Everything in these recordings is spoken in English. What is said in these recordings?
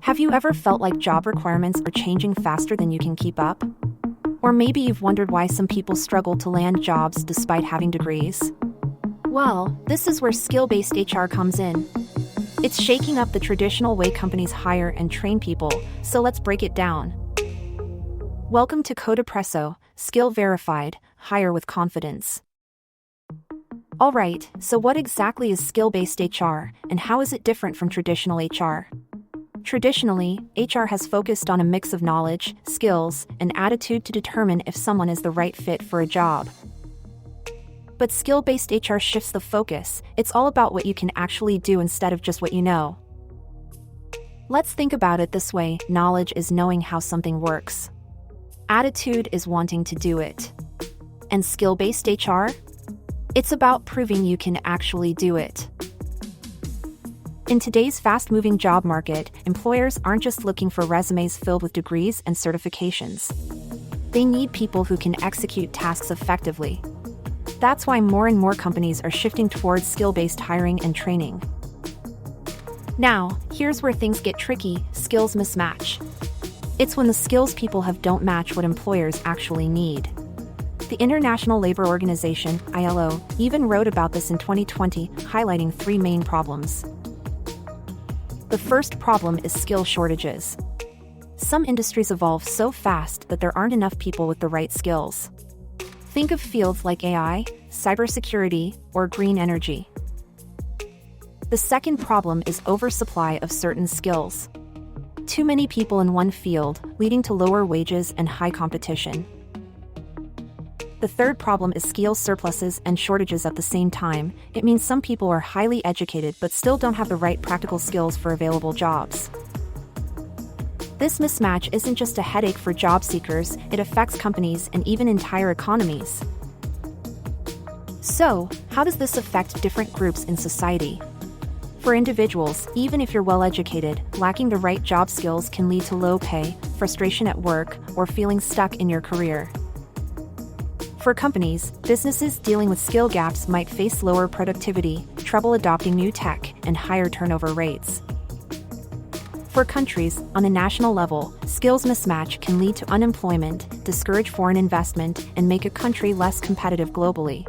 Have you ever felt like job requirements are changing faster than you can keep up? Or maybe you've wondered why some people struggle to land jobs despite having degrees? Well, this is where skill-based HR comes in. It's shaking up the traditional way companies hire and train people, so let's break it down. Welcome to Codepresso, Skill Verified, Hire with Confidence. Alright, so what exactly is skill-based HR, and how is it different from traditional HR? Traditionally, HR has focused on a mix of knowledge, skills, and attitude to determine if someone is the right fit for a job. But skill-based HR shifts the focus. It's all about what you can actually do instead of just what you know. Let's think about it this way: knowledge is knowing how something works. Attitude is wanting to do it. And skill-based HR? It's about proving you can actually do it. In today's fast-moving job market, employers aren't just looking for resumes filled with degrees and certifications. They need people who can execute tasks effectively. That's why more and more companies are shifting towards skill-based hiring and training. Now, here's where things get tricky: skills mismatch. It's when the skills people have don't match what employers actually need. The International Labor Organization, ILO, even wrote about this in 2020, highlighting three main problems. The first problem is skill shortages. Some industries evolve so fast that there aren't enough people with the right skills. Think of fields like AI, cybersecurity, or green energy. The second problem is oversupply of certain skills. Too many people in one field, leading to lower wages and high competition. The third problem is skill surpluses and shortages at the same time. It means some people are highly educated but still don't have the right practical skills for available jobs. This mismatch isn't just a headache for job seekers, it affects companies and even entire economies. So, how does this affect different groups in society? For individuals, even if you're well educated, lacking the right job skills can lead to low pay, frustration at work, or feeling stuck in your career. For companies, businesses dealing with skill gaps might face lower productivity, trouble adopting new tech, and higher turnover rates. For countries, on a national level, skills mismatch can lead to unemployment, discourage foreign investment, and make a country less competitive globally.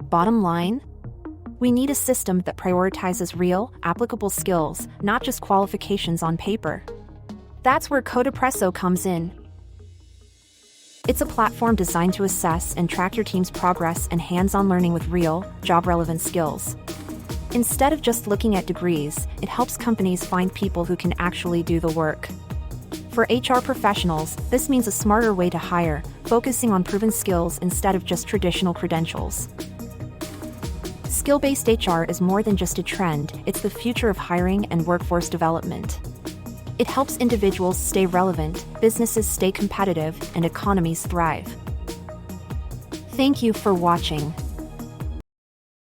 Bottom line? We need a system that prioritizes real, applicable skills, not just qualifications on paper. That's where Codepresso comes in. It's a platform designed to assess and track your team's progress and hands-on learning with real, job-relevant skills. Instead of just looking at degrees, it helps companies find people who can actually do the work. For HR professionals, this means a smarter way to hire, focusing on proven skills instead of just traditional credentials. Skill-based HR is more than just a trend, it's the future of hiring and workforce development. It helps individuals stay relevant, businesses stay competitive, and economies thrive. Thank you for watching.